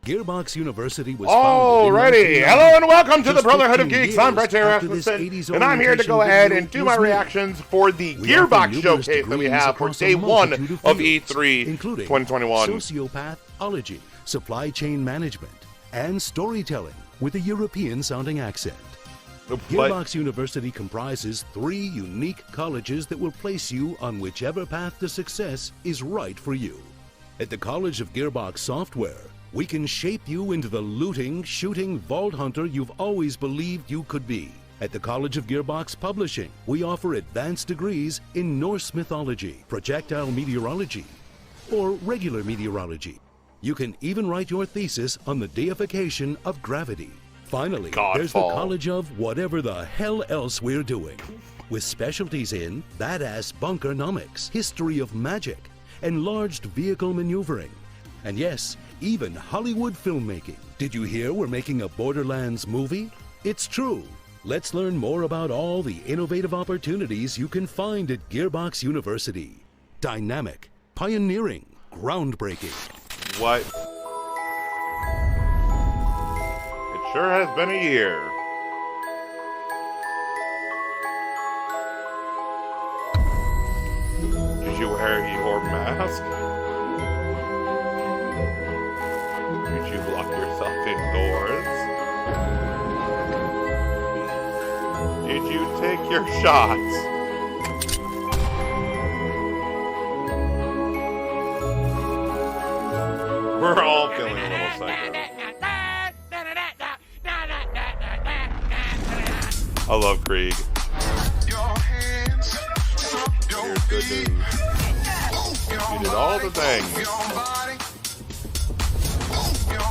Gearbox University was founded Alrighty, in hello and welcome to the just Brotherhood of 15 Geeks. I'm years Brett after this Rasmussen, 80s and I'm here to go orientation ahead video and do was my made. reactions for the We Gearbox offer numerous showcase that we degrees have for across a day one multitude of fields, E3 including 2021. sociopathology, supply chain management, and storytelling with a European-sounding accent. Gearbox University comprises 3 unique colleges that will place you on whichever path to success is right for you. At the College of Gearbox Software, we can shape you into the looting, shooting vault hunter you've always believed you could be. At the College of Gearbox Publishing, we offer advanced degrees in Norse mythology, projectile meteorology, or regular meteorology. You can even write your thesis on the deification of gravity. Finally, there's the College of whatever the hell else we're doing, with specialties in badass bunkernomics, history of magic, enlarged vehicle maneuvering, and yes, even Hollywood filmmaking. Did you hear we're making a Borderlands movie? It's true. Let's learn more about all the innovative opportunities you can find at Gearbox University. Dynamic, pioneering, groundbreaking. What? It sure has been a year. Did you wear your mask? Did you lock yourself indoors? Did you take your shots? We're all feeling a little psycho. I love Krieg. Here's good news. You did all the things.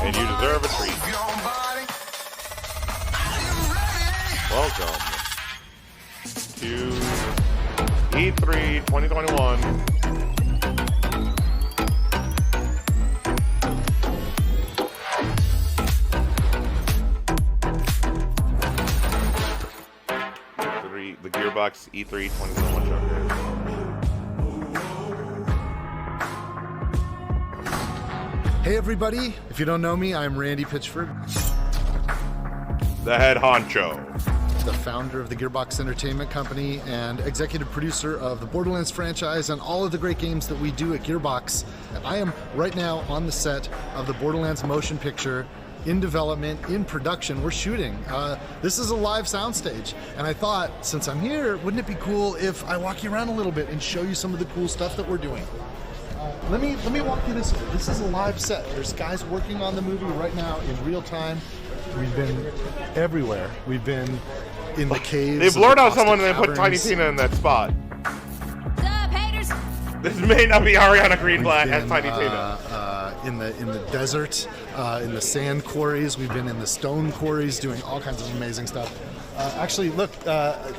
And you deserve a treat. Welcome to E3 2021. The Gearbox E3 2021 showcase. Hey everybody, if you don't know me, I'm Randy Pitchford, The head honcho. the founder of the Gearbox Entertainment Company and executive producer of the Borderlands franchise and all of the great games that we do at Gearbox. And I am right now on the set of the Borderlands motion picture, in development, in production. We're shooting. This is a live soundstage, and I thought, since I'm here, wouldn't it be cool if I walk you around a little bit and show you some of the cool stuff that we're doing? Let me walk you this way. This is a live set. There's guys working on the movie right now in real time. We've been everywhere. We've been in the caves. They blurred out someone and they put Tiny Tina in that spot. Sup, haters? This may not be Ariana Greenblatt as Tiny Tina. In the desert, in the sand quarries. We've been in the stone quarries doing all kinds of amazing stuff. Actually, look,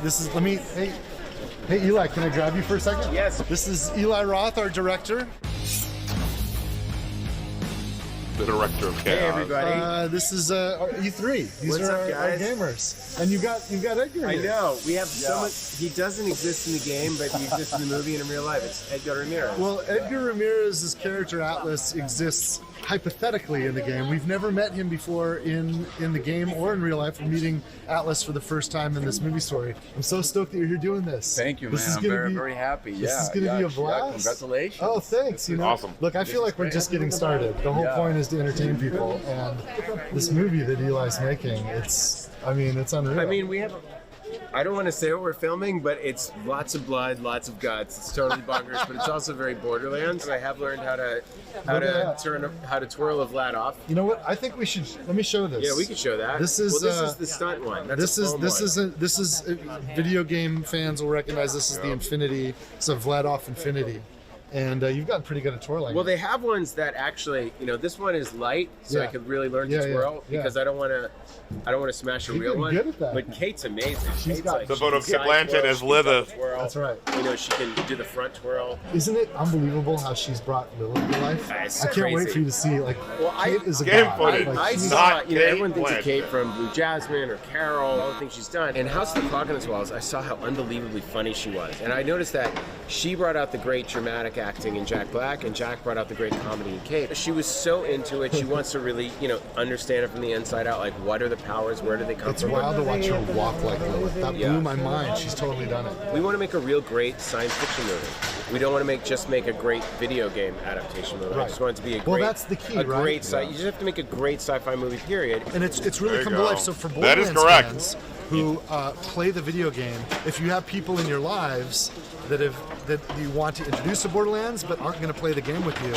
this is, hey Eli, can I grab you for a second? Yes. This is Eli Roth, our director. The director of Chaos. Hey everybody. This is E3. These What's are up, our guys? gamers. And you've got Edgar I here. know. We have so much. He doesn't exist in the game, but he exists in the movie and in real life. It's Edgar Ramirez. Well, Edgar Ramirez's character Atlas exists hypothetically in the game. We've never met him before in the game or in real life. We're meeting Atlas for the first time in this movie story. I'm so stoked that you're here doing this. Thank you, man. This is I'm gonna very, be, very happy. This is going to be a blast. Congratulations. Oh, thanks. You know, awesome. Look, I feel like we're just getting started. The whole point is to entertain people, and this movie that Eli's making, it's unreal. I mean, we have. I don't want to say what we're filming, but it's lots of blood, lots of guts. It's totally bonkers, but it's also very Borderlands. I have learned how to twirl a Vlad off. You know what? I think we should. Let me show this. Yeah, we could show that. This is this is the stunt one. That's This a is foam one. this is video game fans will recognize this is the Infinity. It's a Vladoff Infinity, and you've gotten pretty good at twirling. Well, they have ones that actually, this one is light, so I could really learn to twirl because I don't want to smash a You've real been one. good at that. But Kate's amazing. She's got- The photo of she Kate can Blanchett side as twirl, she can Lilith. twirl. That's right. She can do the front twirl. Isn't it unbelievable how she's brought Lilith to life? It's I can't wait crazy. for you to see. Like, Well, Kate is a Game god. footage. Like, I she's- saw, not Kate everyone thinks of Blanchett. Kate from Blue Jasmine or Carol, all the things she's done. And House of the Clock on the Walls, I saw how unbelievably funny she was. And I noticed that she brought out the great dramatic acting in Jack Black, and Jack brought out the great comedy in Kate. She was so into it. She wants to really, understand it from the inside out. Like, what are the powers? Where do they come It's from? wild to watch her walk like Lilith. That blew my mind. She's totally done it. We want to make a real great science fiction movie. We don't want to just make a great video game adaptation movie. Right. I just want it to be a great. Well, that's the key, a right? great you just have to make a great sci-fi movie. Period. And it's really There you come to go. life. So for That is Borderlands correct. fans who play the video game, if you have people in your lives that you want to introduce to Borderlands but aren't going to play the game with you,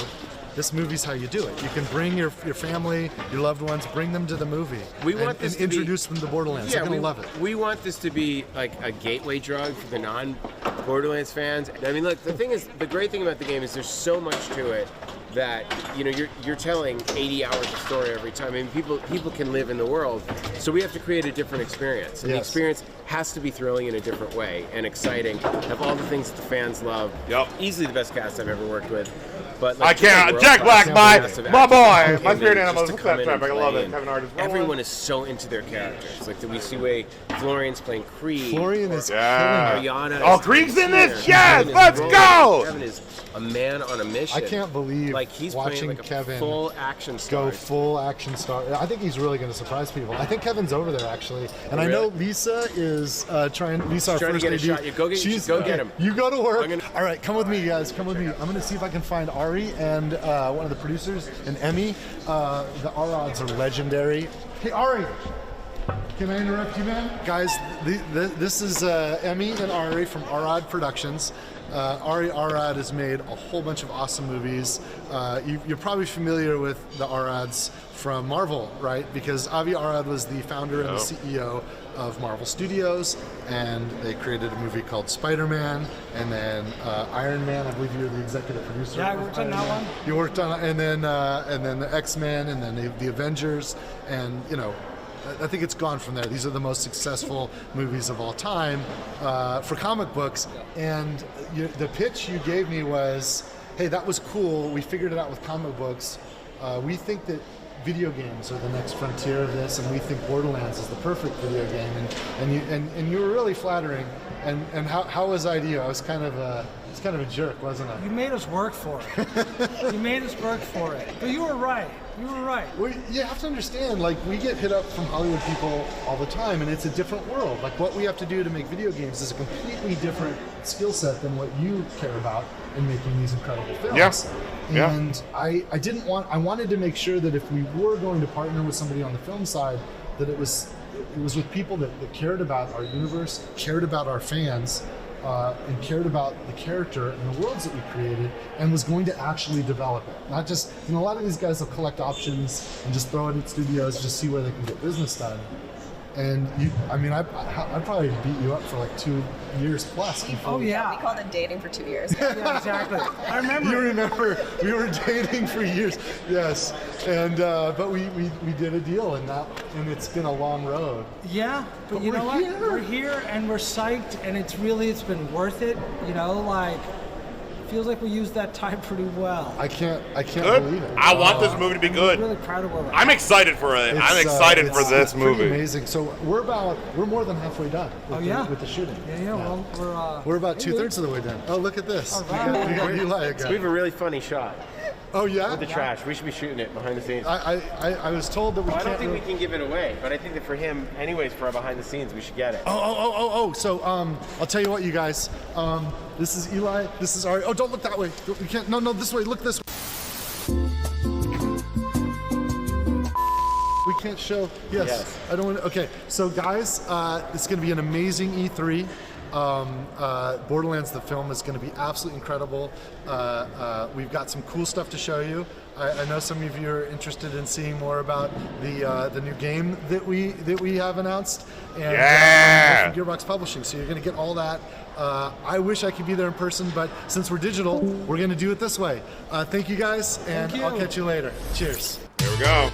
this movie's how you do it. You can bring your family, your loved ones, bring them to the movie. We want this and to introduce them to Borderlands. They're going to love it. We want this to be like a gateway drug for the non-Borderlands fans. I mean, look, the thing is, the great thing about the game is there's so much to it that you're telling 80 hours of story every time. I mean, people can live in the world, so we have to create a different experience. And the experience has to be thrilling in a different way and exciting. Have all the things that the fans love. Yep. Easily the best cast I've ever worked with. But I can't. Jack Black, my boy, my spirit animal. Just to Look come at in that and traffic. I play, love it. and Kevin Hart is everyone is so into their characters. Like we see way Florian's playing Creed. Florian is Yeah. Ariana. Oh, is Krieg's in Tina. this? Yes, Kevin is let's rolling. go! Kevin is a man on a mission. I can't believe like he's watching playing like Kevin a full action star. go full action star. I think he's really going to surprise people. I think Kevin's over there actually, and I Really? know Lisa is trying. Lisa, our trying to first get a AD, shot. You go get him. You go to work. I'm gonna- All right, come with me, guys. Come with me. I'm going to see if I can find Ari and one of the producers and Emmy. The R-Odds are legendary. Hey, Ari. Can I interrupt you, man? Guys, this is Emmy and Ari from R-Odd Productions. Ari Arad has made a whole bunch of awesome movies. You're probably familiar with the R-Odds from Marvel, right? Because Avi Arad was the founder and the CEO of Marvel Studios, and they created a movie called Spider-Man, and then Iron Man. I believe you were the executive producer. Yeah, I worked on that one. You worked on, and then the X-Men, and then the Avengers, and I think it's gone from there. These are the most successful movies of all time for comic books. And the pitch you gave me was, hey, that was cool. We figured it out with comic books. We think that video games are the next frontier of this, and we think Borderlands is the perfect video game. And you were really flattering. And how was I to you? I was kind of a jerk, wasn't I? You made us work for it. You made us work for it. But you were right. You were right. Well, you have to understand, like, we get hit up from Hollywood people all the time, and it's a different world. Like, what we have to do to make video games is a completely different skill set than what you care about in making these incredible films. Yes. And I wanted to make sure that if we were going to partner with somebody on the film side, that it was with people that cared about our universe, cared about our fans, and cared about the character and the worlds that we created, and was going to actually develop it. Not just, a lot of these guys will collect options and just throw it at studios, just see where they can get business done. And I'd probably beat you up for like 2 years plus. Oh yeah. We called it dating for 2 years. Yeah, exactly. I remember. You remember, we were dating for years. Yes, and but we did a deal, and it's been a long road. Yeah, but you know what? We're here and we're psyched, and it's been worth it. Feels like we used that time pretty well. I can't Good. believe it. I want this movie to be I'm good. really proud of where we're at. I'm excited for it. I'm excited for this it's pretty movie. amazing. So we're more than halfway done with the shooting. Yeah. Well, We're about 2/3 of the way done. Oh, look at this. All right. We got Eli again. We have a really funny shot Oh yeah. with the trash. We should be shooting it behind the scenes. I was told that we I can't. don't think we can give it away, but I think that for him, anyways, for our behind the scenes, we should get it. Oh. So I'll tell you what, you guys. This is Eli. This is Ari. Oh, don't look that way. We can't. No, this way. Look this way. We can't show. Yes. I don't want to. Okay. So guys, it's going to be an amazing E3. Borderlands the film is going to be absolutely incredible. We've got some cool stuff to show you. I know some of you are interested in seeing more about the new game that we have announced, and from Gearbox Publishing. So you're going to get all that. I wish I could be there in person, but since we're digital, we're going to do it this way. Thank you guys, and I'll catch you later. Cheers. Here we go.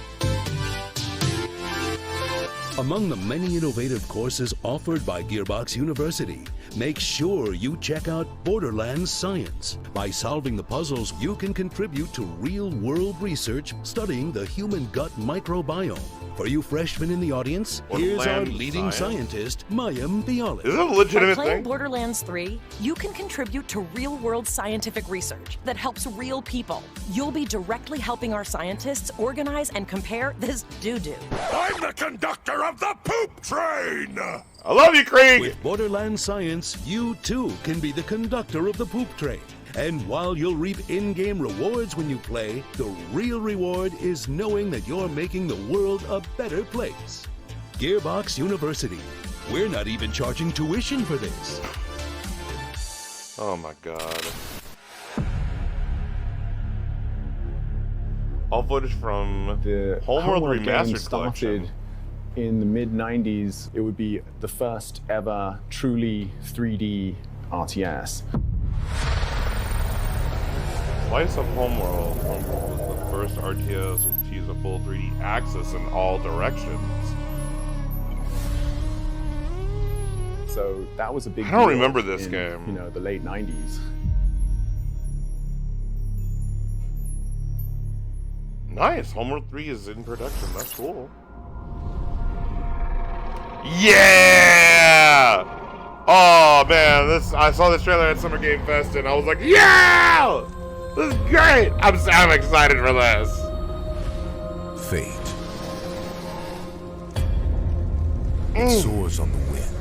Among the many innovative courses offered by Gearbox University, make sure you check out Borderlands Science. By solving the puzzles, you can contribute to real-world research studying the human gut microbiome. For you freshmen in the audience, here's our leading scientist, Mayim Bialik. Is this a legitimate By playing thing? Borderlands 3, you can contribute to real-world scientific research that helps real people. You'll be directly helping our scientists organize and compare this doo-doo. I'm the conductor of the poop train! I love you, Craig! With Borderlands Science, you too can be the conductor of the poop train. And while you'll reap in-game rewards when you play, the real reward is knowing that you're making the world a better place. Gearbox University. We're not even charging tuition for this. Oh my god. All footage from The Homeworld game Remastered started Collection. in the mid-90s. It would be the first ever truly 3D RTS. Slice of Homeworld. Homeworld was the first RTS to use a full 3D axis in all directions. So that was a big I don't deal remember this in, game. You know, the late 90s. Nice. Homeworld 3 is in production. That's cool. Yeah! Oh man, I saw this trailer at Summer Game Fest and I was like, yeah! This is great! I'm excited for this. Fate. It soars on the wind.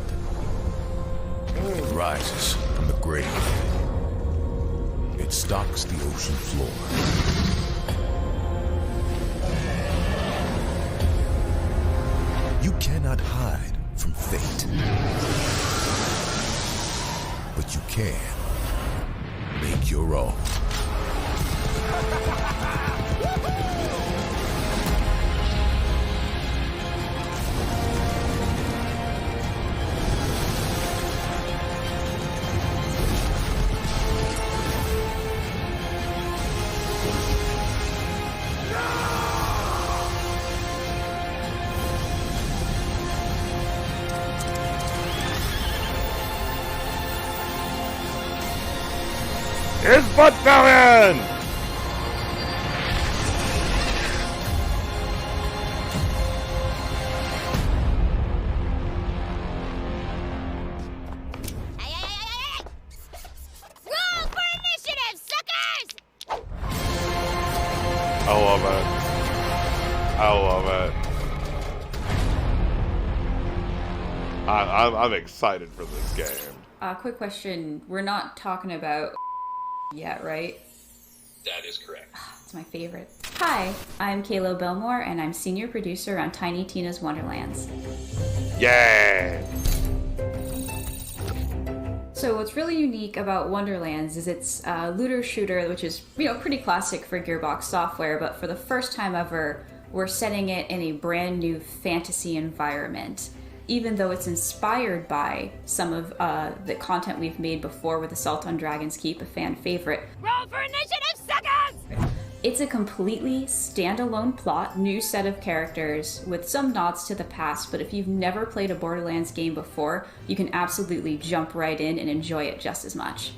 It rises from the grave. It stalks the ocean floor. You cannot hide from fate. But you can make your own. His butt fell in! Roll for initiative, suckers! I love it. I love it. I'm excited for this game. Quick question. We're not talking about yet, right? That is correct. It's my favorite. Hi, I'm Kayla Belmore, and I'm senior producer on Tiny Tina's Wonderlands. Yeah! So what's really unique about Wonderlands is it's a looter shooter, which is, pretty classic for Gearbox software, but for the first time ever, we're setting it in a brand new fantasy environment. Even though it's inspired by some of the content we've made before with Assault on Dragon's Keep, a fan favorite. Roll for initiative, suckers! It's a completely standalone plot, new set of characters with some nods to the past, but if you've never played a Borderlands game before, you can absolutely jump right in and enjoy it just as much.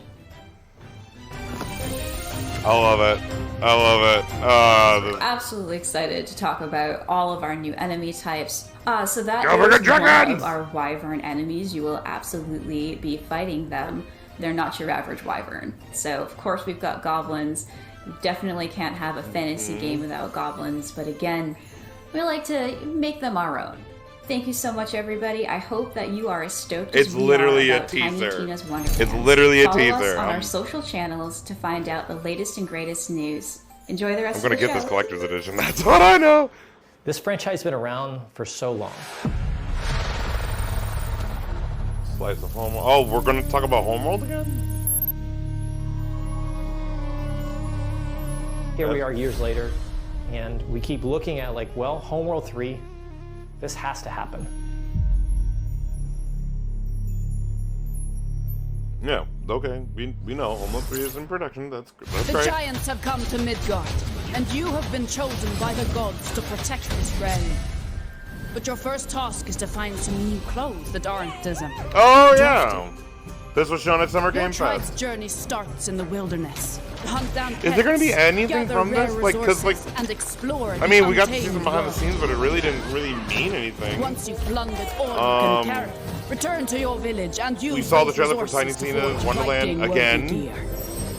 I love it. I love it. Absolutely excited to talk about all of our new enemy types. So that Go for is the dragons! one of our wyvern enemies. You will absolutely be fighting them. They're not your average wyvern. So of course we've got goblins. You definitely can't have a fantasy game without goblins, but again, we like to make them our own. Thank you so much, everybody. I hope that you are as stoked as It's we literally are a about Tiny teaser. Tina's Wonderlands. It's literally a Follow teaser. us on our social channels to find out the latest and greatest news. Enjoy the rest I'm of the gonna show. get this collector's edition. That's what I know. This franchise has been around for so long. Slice of Homeworld. Oh, we're gonna talk about Homeworld again? Here we are years later, and we keep looking at Homeworld 3, this has to happen. Yeah, okay. We know Homeworld 3 is in production. That's The great. giants have come to Midgard, and you have been chosen by the gods to protect this realm. But your first task is to find some new clothes that aren't deserted. Oh, yeah. This was shown at Summer Your Game tribe's Fest. journey starts in the wilderness. Hunt down Is there going to be pets, anything gather from this? rare Like, because, like, resources, and explore I mean, we got to see untamed some behind the world. scenes, but it really didn't really mean anything. Once you've plundered all you can carry, return to your village and use We saw the those trailer for Tiny resources to Tina's forge Wonderland Viking again. worthy gear.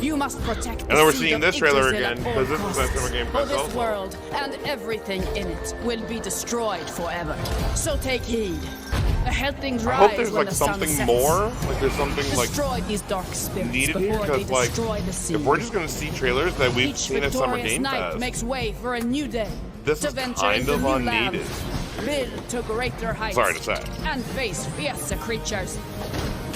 You must protect the And then we're seed seeing of this trailer Yggdrasil again, at all because this was at costs. Summer Game For Fest this also. world and everything in it will be destroyed forever. So take heed. The Hellthings I hope rise there's when like the sun something sets. more. Like there's something like Destroy these dark spirits needed here, before they because like destroy the seed. if we're just gonna see trailers that we've Each seen at Summer victorious Game night Fest, makes way for a new day. this to is venture kind into of new unneeded. lands, build to greater heights, Sorry to say. and face fiercer creatures.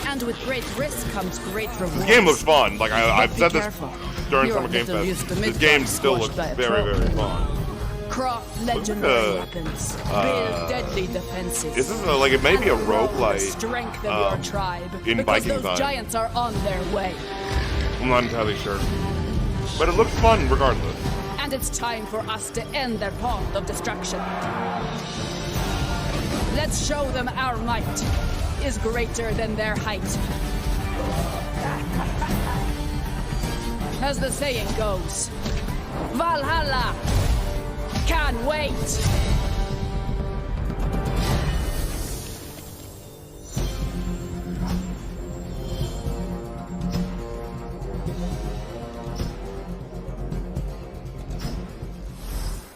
And with great risk comes great reward. This game looks fun. Like I've Be said this careful. during You're Summer Game little used Fest. to This Midgard game still looks squashed by a very, troll. very fun. Craft legendary weapons, build deadly defenses. This is like it may be a and grow the roguelite strength of your tribe, in because Viking those time. giants are on their way. I'm not entirely sure, but it looks fun regardless. And it's time for us to end their path of destruction. Let's show them our might is greater than their height. As the saying goes, Valhalla can't wait.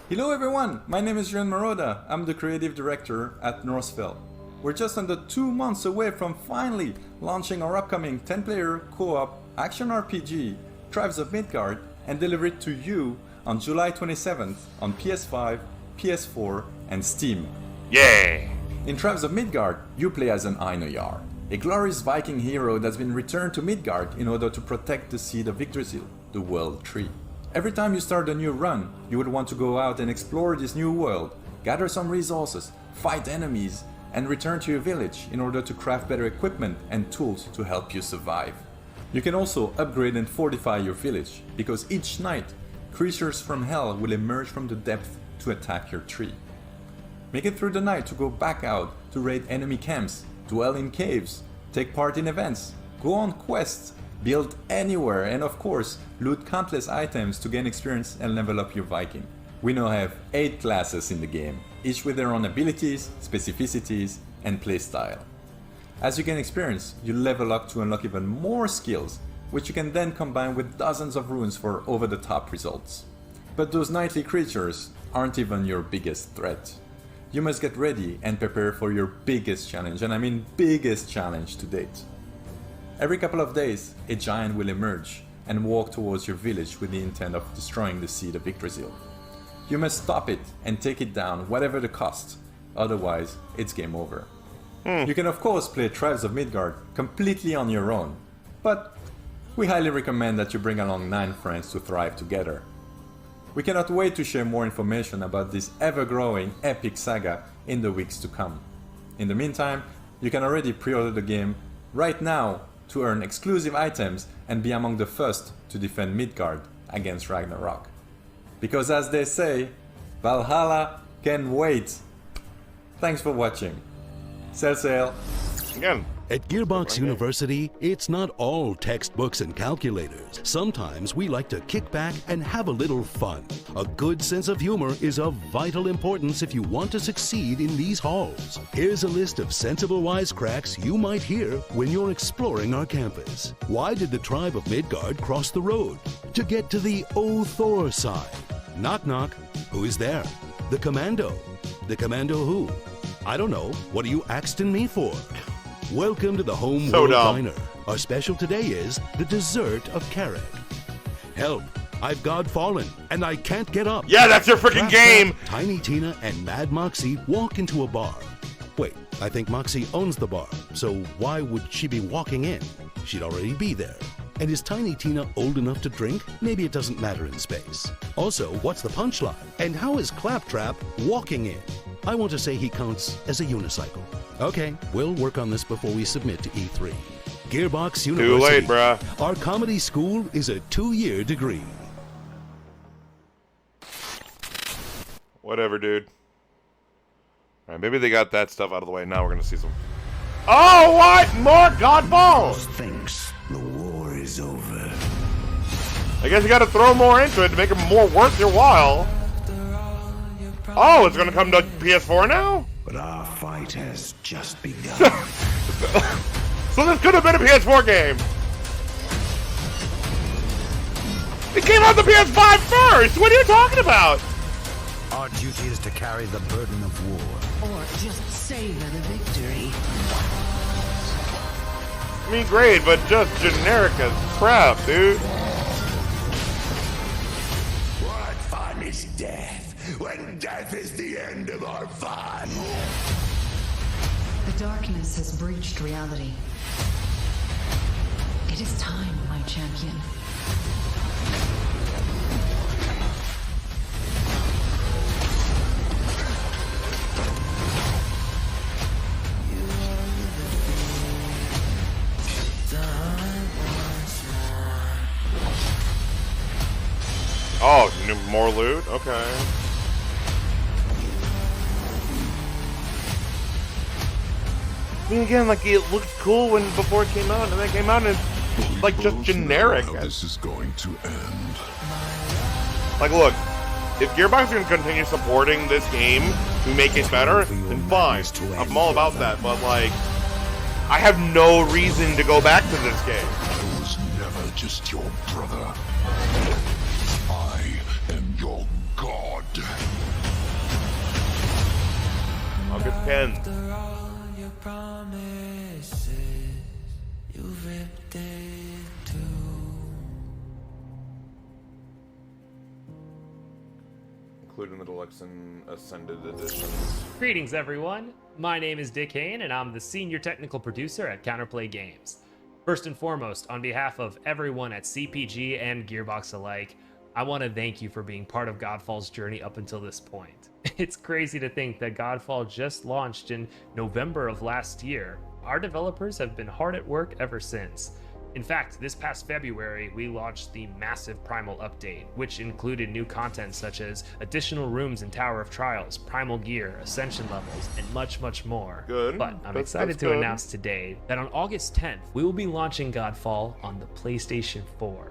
Hello everyone, my name is Jean Maroda. I'm the creative director at Northfell. We're just under 2 months away from finally launching our upcoming 10-player co-op action RPG, Tribes of Midgard, and deliver it to you on July 27th on PS5, PS4, and Steam. Yay! In Tribes of Midgard, you play as an Einarjar, a glorious Viking hero that's been returned to Midgard in order to protect the seed of Yggdrasil, the World Tree. Every time you start a new run, you would want to go out and explore this new world, gather some resources, fight enemies, and return to your village in order to craft better equipment and tools to help you survive. You can also upgrade and fortify your village, because each night, creatures from hell will emerge from the depth to attack your tree. Make it through the night to go back out to raid enemy camps, dwell in caves, take part in events, go on quests, build anywhere, and of course, loot countless items to gain experience and level up your Viking. We now have 8 classes in the game, each with their own abilities, specificities, and playstyle. As you gain experience, you level up to unlock even more skills, which you can then combine with dozens of runes for over-the-top results. But those nightly creatures aren't even your biggest threat. You must get ready and prepare for your biggest challenge, and I mean biggest challenge to date. Every couple of days, a giant will emerge and walk towards your village with the intent of destroying the seed of Yggdrasil. You must stop it and take it down whatever the cost, otherwise it's game over. You can of course play Tribes of Midgard completely on your own, but we highly recommend that you bring along 9 friends to thrive together. We cannot wait to share more information about this ever-growing epic saga in the weeks to come. In the meantime, you can already pre-order the game right now to earn exclusive items and be among the first to defend Midgard against Ragnarok. Because as they say, Valhalla can wait. Thanks for watching. Sail. Again. At Gearbox University, it's not all textbooks and calculators. Sometimes we like to kick back and have a little fun. A good sense of humor is of vital importance if you want to succeed in these halls. Here's a list of sensible wisecracks you might hear when you're exploring our campus. Why did the tribe of Midgard cross the road? To get to the O Thor side. Knock knock. Who is there? The commando. The commando who? I don't know. What are you axing me for? Welcome to the Home World Diner. Our special today is the dessert of carrot. Help! I've God fallen, and I can't get up. Yeah, that's your freaking game! Tiny Tina and Mad Moxie walk into a bar. Wait, I think Moxie owns the bar, so why would she be walking in? She'd already be there. And is Tiny Tina old enough to drink? Maybe it doesn't matter in space. Also, what's the punchline? And how is Claptrap walking in? I want to say he counts as a unicycle. Okay, we'll work on this before we submit to E3. Gearbox University. Too late, bruh. Our comedy school is a 2-year degree. Whatever, dude. Alright, maybe they got that stuff out of the way. Now we're gonna see some... Oh, what? More Godfall? Thinks the war is over. I guess you gotta throw more into it to make it more worth your while. Oh, it's gonna come to PS4 now? But our fight has just begun. So this could have been a PS4 game. It came out the PS5 first! What are you talking about? Our duty is to carry the burden of war. Or just savor the victory. I mean, great, but just generic as crap, dude. What fun is death, when death is the end of our fun? The darkness has breached reality. It is time, my champion. Oh, more loot? Okay. I mean, again, like, it looked cool before it came out, and then it came out and it's, like, just generic. How this is going to end. Like, look, if Gearbox is going to continue supporting this game to make it better, then fine. I'm all about that, but, like, I have no reason to go back to this game. I was never just your brother. I am your god. August 10th. Including the Deluxe and Ascended editions. Greetings, everyone. My name is Dick Hayne, and I'm the Senior Technical Producer at Counterplay Games. First and foremost, on behalf of everyone at CPG and Gearbox alike, I want to thank you for being part of Godfall's journey up until this point. It's crazy to think that Godfall just launched in November of last year. Our developers have been hard at work ever since. In fact, this past February, we launched the massive Primal update, which included new content such as additional rooms in Tower of Trials, Primal gear, Ascension levels, and much, much more. Good. But I'm excited to announce today that on August 10th, we will be launching Godfall on the PlayStation 4.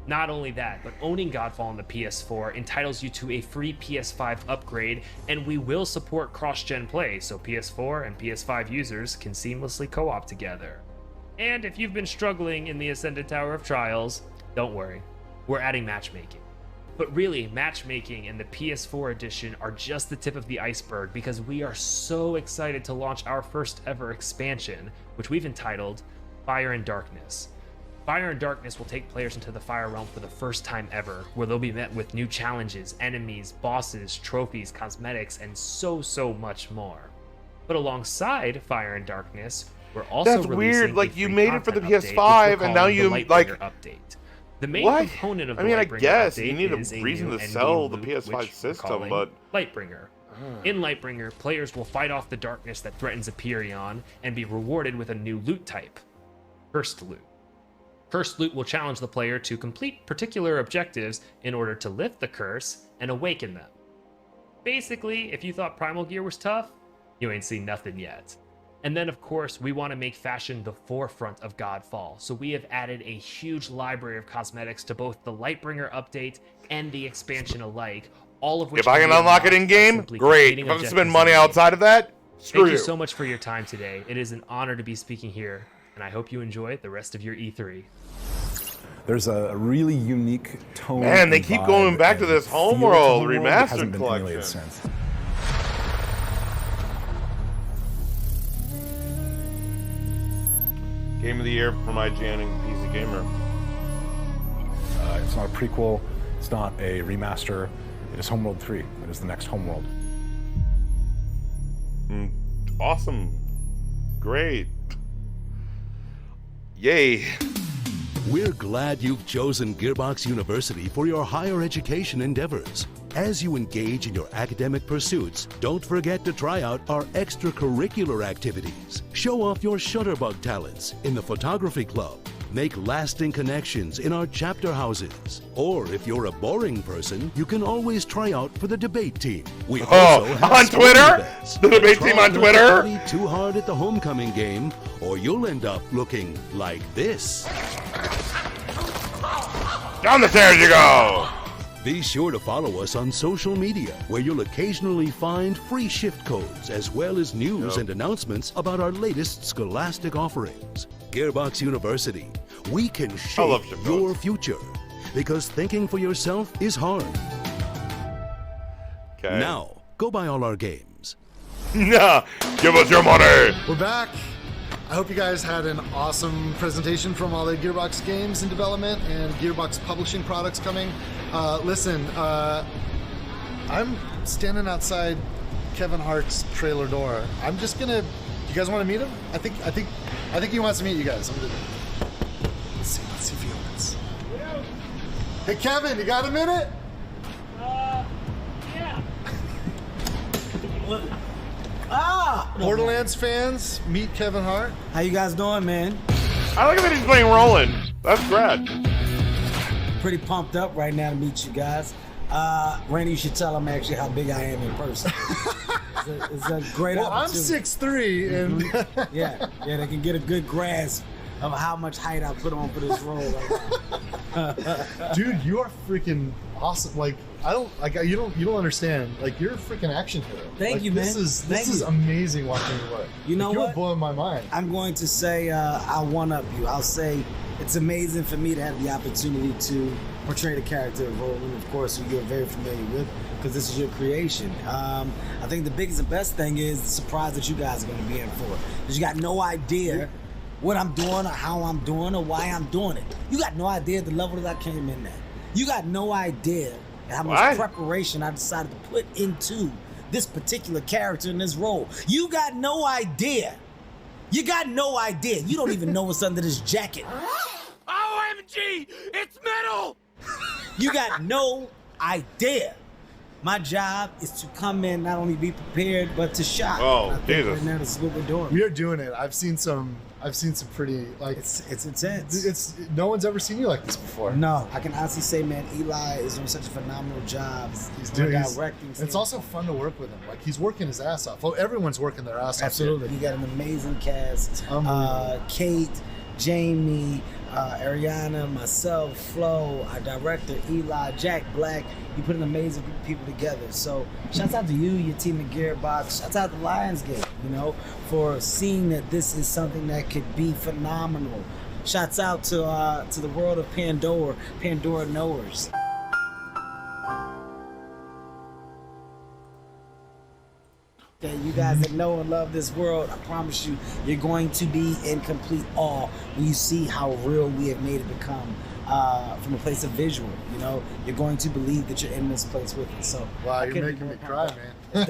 Not only that, but owning Godfall on the PS4 entitles you to a free PS5 upgrade, and we will support cross-gen play, so PS4 and PS5 users can seamlessly co-op together. And if you've been struggling in the Ascended Tower of Trials, don't worry, we're adding matchmaking. But really, matchmaking and the PS4 edition are just the tip of the iceberg because we are so excited to launch our first ever expansion, which we've entitled Fire and Darkness. Fire and Darkness will take players into the Fire Realm for the first time ever, where they'll be met with new challenges, enemies, bosses, trophies, cosmetics, and so much more. But alongside Fire and Darkness, we're also That's weird, like, you made it for the PS5 and now you, like... update. The main what? component of the I mean, I Lightbringer guess update you need is a reason new to and sell new the loot, PS5 which system, we're calling but... Lightbringer. In Lightbringer, players will fight off the darkness that threatens Aperion and be rewarded with a new loot type, Cursed Loot. Cursed Loot will challenge the player to complete particular objectives in order to lift the curse and awaken them. Basically, if you thought Primal gear was tough, you ain't seen nothing yet. And then, of course, we want to make fashion the forefront of Godfall, so we have added a huge library of cosmetics to both the Lightbringer update and the expansion alike, all of which... If I can unlock it in-game, great. If I have to spend money outside of that, screw you. Thank you so much for your time today. It is an honor to be speaking here, and I hope you enjoy the rest of your E3. There's a really unique tone. Man, they keep going back to this Homeworld remastered collection. Game of the year from IGN and PC Gamer. It's not a prequel. It's not a remaster. It is Homeworld 3. It is the next Homeworld. Awesome. Great. Yay. We're glad you've chosen Gearbox University for your higher education endeavors. As you engage in your academic pursuits, don't forget to try out our extracurricular activities. Show off your Shutterbug talents in the photography club, Make lasting connections in our chapter houses. Or if you're a boring person, you can always try out for the debate team. We also have on sporting Twitter? events. The debate Try team on not to Twitter? party too hard at the homecoming game, or you'll end up looking like this. Down the stairs you go! Be sure to follow us on social media, where you'll occasionally find free shift codes, as well as news and announcements about our latest scholastic offerings. Gearbox University. We can shape your future, because thinking for yourself is hard. Okay. Now, go buy all our games. Nah, give us your money! We're back. I hope you guys had an awesome presentation from all the Gearbox games in development and Gearbox publishing products coming. Listen, I'm standing outside Kevin Hart's trailer door. I'm just gonna. You guys want to meet him? I think he wants to meet you guys. Let's see if he wants. Hey Kevin, you got a minute? Yeah. Borderlands fans, meet Kevin Hart. How you guys doing, man? I like that he's playing Roland. That's rad. Pretty pumped up right now to meet you guys. Randy, you should tell him actually how big I am in person. It's a great opportunity. I'm 6'3", and yeah, they can get a good grasp of how much height I put on for this role right now. Dude, you are freaking awesome. Like you don't understand. Like you're a freaking action hero. Thank you, man. This is amazing watching you work. You know you're what? blowing my mind. I'm going to say I'll one up you. I'll say it's amazing for me to have the opportunity to portray the character of Roland, of course, who you're very familiar with, because this is your creation. I think the biggest and best thing is the surprise that you guys are going to be in for, because you got no idea what I'm doing or how I'm doing or why I'm doing it. You got no idea the level that I came in at. You got no idea how much preparation I decided to put into this particular character in this role. You got no idea. You got no idea. You don't even know what's under this jacket. OMG! It's metal! You got no idea. My job is to come in, not only be prepared, but to shock. Oh, Jesus! Right now, this is what we're doing. We are doing it. I've seen some pretty like it's intense. It's no one's ever seen you like this before. No, I can honestly say, man, Eli is doing such a phenomenal job. He's doing directing. It's also fun to work with him. Like he's working his ass off. Well, everyone's working their ass off. Absolutely. You got an amazing cast. Kate, Jamie, Ariana, myself, Flo, our director, Eli, Jack Black. You put an amazing group of people together. So shouts out to you, your team at Gearbox. Shouts out to Lionsgate, for seeing that this is something that could be phenomenal. Shouts out to the world of Pandora knowers. Okay, you guys that know and love this world, I promise you, you're going to be in complete awe when you see how real we have made it become from a place of visual. You're going to believe that you're in this place with us. So wow, you're making me cry, man. It's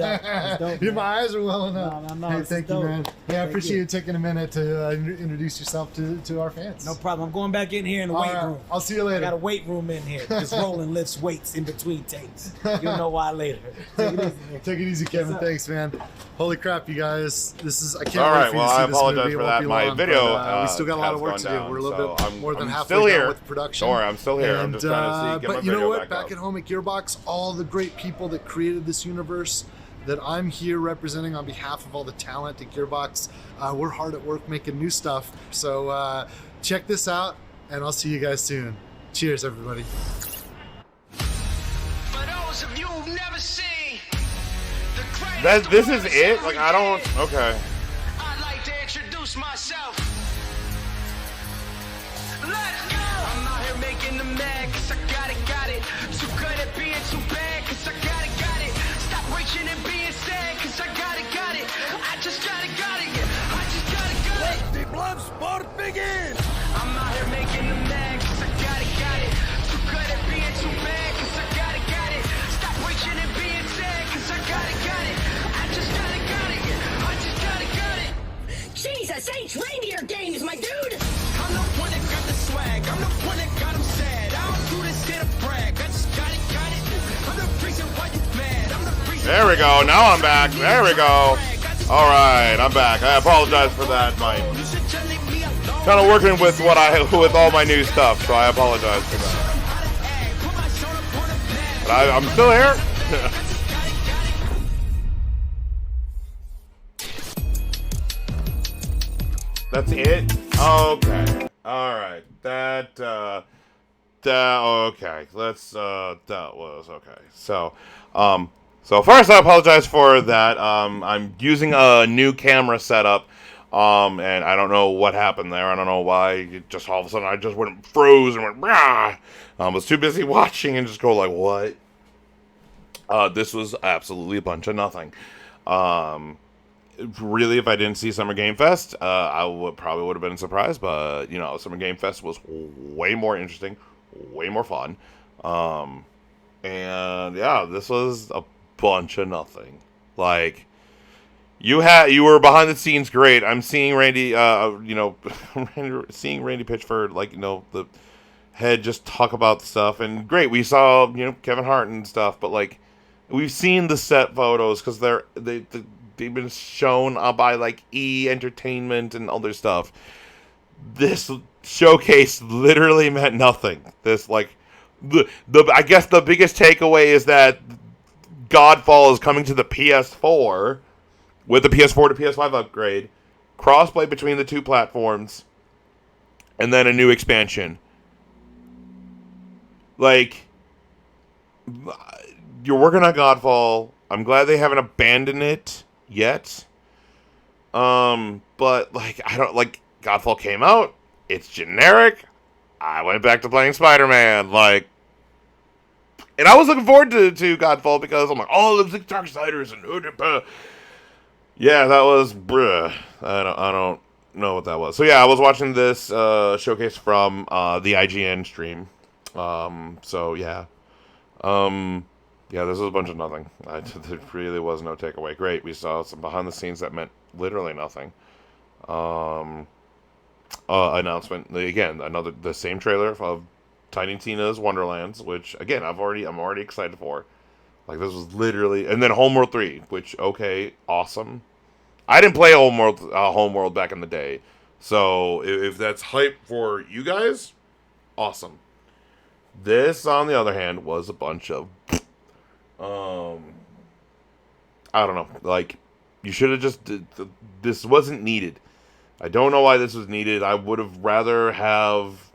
dope, my eyes are welling up. No, hey, thank you, man. Hey, I appreciate you taking a minute to introduce yourself to our fans. No problem. I'm going back in here in the weight room. I'll see you later. I got a weight room in here. Just Roland lifts weights in between takes. You'll know why later. Take it easy, man. Take it easy, Kevin. Thanks, man. Holy crap, you guys. I can't all wait right, for you well, to see I this apologize movie. for It won't that. be My long, video but, we still got a lot of work to do. We're a little bit more than halfway done with production. Don't worry, I'm still here. I'm just trying to see. Get but my you know what? back Back up. at home at Gearbox, all the great people that created this universe that I'm here representing on behalf of all the talent at Gearbox, we're hard at work making new stuff. So check this out, and I'll see you guys soon. Cheers, everybody. This is it? Like, I don't... Okay. I'd like to introduce myself. Let's go! I'm out here making them mad, cause I got it. Too good at being too bad, cause I got it. Stop reaching and being sad, cause I got it. I just got it, yeah. I just got it. Let the blood sport begin! I'm out here making them mad, cause I got it. Too good at being too bad, cause I got it. Stop reaching and being sad, cause I got it. I just got it, yeah. I just got it. Jesus H. Reindeer Games, my dude! I'm the one that got the swag. I'm the one that got him sad. I don't do this here to brag. I just got it. I'm the reason why you mad. I'm the reason. There we go. Now I'm back. There we go. All right, I'm back. I apologize for that, Mike. You should just leave me alone. kind of working with with all my new stuff, so I apologize for that. But I'm still here. That's it? Okay. Alright. Okay. That was okay. So first I apologize for that. I'm using a new camera setup. And I don't know what happened there. I don't know why. It just all of a sudden I just froze and went, rah! Was too busy watching and just go like, what? This was absolutely a bunch of nothing. Really, if I didn't see Summer Game Fest, I probably would have been surprised. But you know, Summer Game Fest was way more interesting, way more fun. And yeah, this was a bunch of nothing. Like, you were behind the scenes great. I'm seeing Randy, seeing Randy Pitchford, like, you know, the head just talk about stuff, and great. We saw, you know, Kevin Hart and stuff, but like, we've seen the set photos because they've been shown by like E Entertainment and other stuff. This showcase literally meant nothing. This like I guess the biggest takeaway is that Godfall is coming to the PS4 with the PS4 to PS5 upgrade, crossplay between the two platforms, and then a new expansion. Like, you're working on Godfall. I'm glad they haven't abandoned it yet. But like, I don't like Godfall came out. It's generic. I went back to playing Spider-Man. Like, and I was looking forward to Godfall because I'm like, oh, there's like Darksiders and yeah, that was bruh. I don't know what that was. So yeah, I was watching this showcase from the IGN stream. So yeah. Yeah, this was a bunch of nothing. There really was no takeaway. Great, we saw some behind the scenes that meant literally nothing. Announcement again, the same trailer of Tiny Tina's Wonderlands, which again I'm already excited for. Like, this was literally, and then Homeworld 3, which okay, awesome. I didn't play Homeworld back in the day, so if that's hype for you guys, awesome. This, on the other hand, was a bunch of I don't know. Like, you should have just... This wasn't needed. I don't know why this was needed. I would have rather have...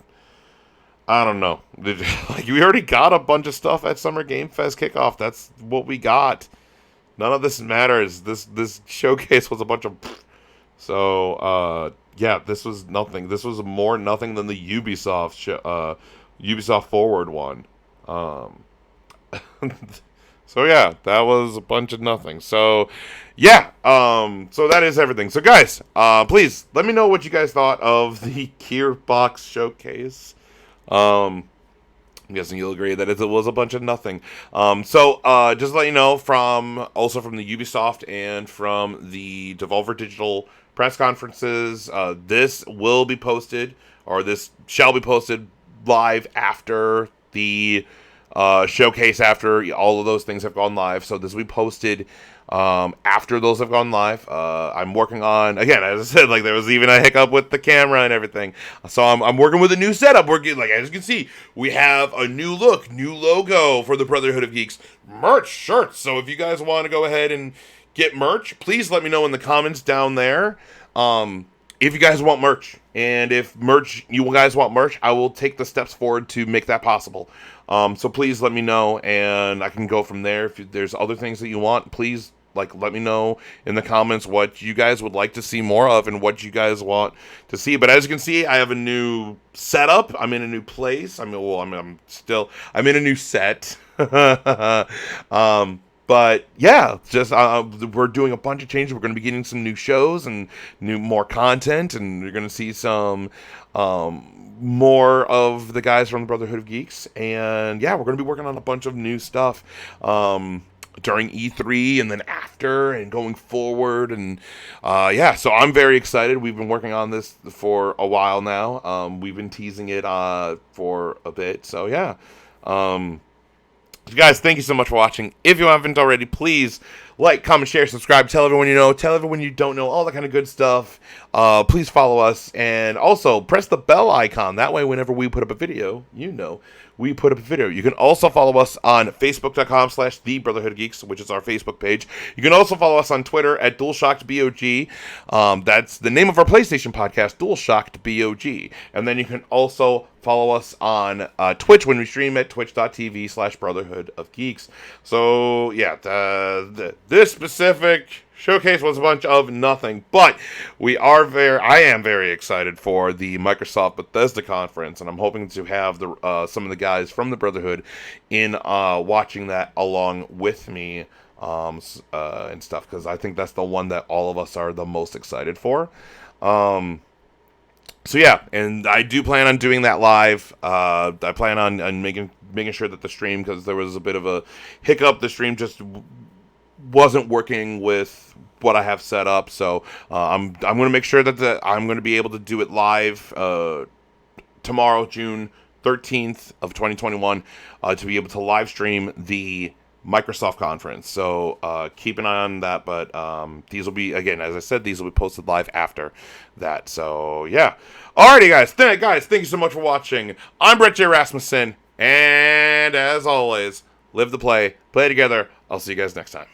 I don't know. Like, we already got a bunch of stuff at Summer Game Fest kickoff. That's what we got. None of this matters. This showcase was a bunch of... So, yeah, this was nothing. This was more nothing than the Ubisoft Ubisoft Forward one. So yeah, that was a bunch of nothing. So yeah, so that is everything. So guys, please let me know what you guys thought of the Gearbox showcase. I'm guessing you'll agree that it was a bunch of nothing. So just to let you know, from the Ubisoft and from the Devolver Digital press conferences, this will be posted, or this shall be posted live after the showcase, after all of those things have gone live. So this will be posted after those have gone live. I'm working on, again, as I said, like, there was even a hiccup with the camera and everything. So I'm working with a new setup. Like, as you can see, we have a new look, new logo for the Brotherhood of Geeks merch, shirts. So if you guys want to go ahead and get merch, please let me know in the comments down there. If you guys want merch, and if you guys want merch, I will take the steps forward to make that possible. So please let me know, and I can go from there. If there's other things that you want, please let me know in the comments what you guys would like to see more of and what you guys want to see. But as you can see, I have a new setup. I'm in a new place. I'm in a new set. But yeah, just we're doing a bunch of changes. We're going to be getting some new shows and more content, and you're going to see some more of the guys from the Brotherhood of Geeks. And yeah, we're going to be working on a bunch of new stuff during E3 and then after and going forward. And yeah, so I'm very excited. We've been working on this for a while now. We've been teasing it for a bit. So yeah. Guys, thank you so much for watching. If you haven't already, please like, comment, share, subscribe, tell everyone you know, tell everyone you don't know, all that kind of good stuff. Please follow us, and also press the bell icon. That way, whenever we put up a video, you know we put up a video. You can also follow us on Facebook.com/The Brotherhood of Geeks, which is our Facebook page. You can also follow us on Twitter at DualShockedBOG. That's the name of our PlayStation podcast, DualShockedBOG. And then you can also follow us on Twitch when we stream at twitch.tv/Brotherhood of Geeks. So, yeah, this specific showcase was a bunch of nothing, but I am very excited for the Microsoft Bethesda conference, and I'm hoping to have some of the guys from the Brotherhood in watching that along with me and stuff, because I think that's the one that all of us are the most excited for. So yeah, and I do plan on doing that live. I plan on making sure that the stream, because there was a bit of a hiccup, the stream just wasn't working with what I have set up, so I'm going to make sure that I'm going to be able to do it live tomorrow, June 13th of 2021, to be able to live stream the Microsoft conference. So keep an eye on that, but these will be, again, as I said, these will be posted live after that. So yeah, alrighty guys, thank you so much for watching. I'm Brett J. Rasmussen, and as always, live the play together. I'll see you guys next time.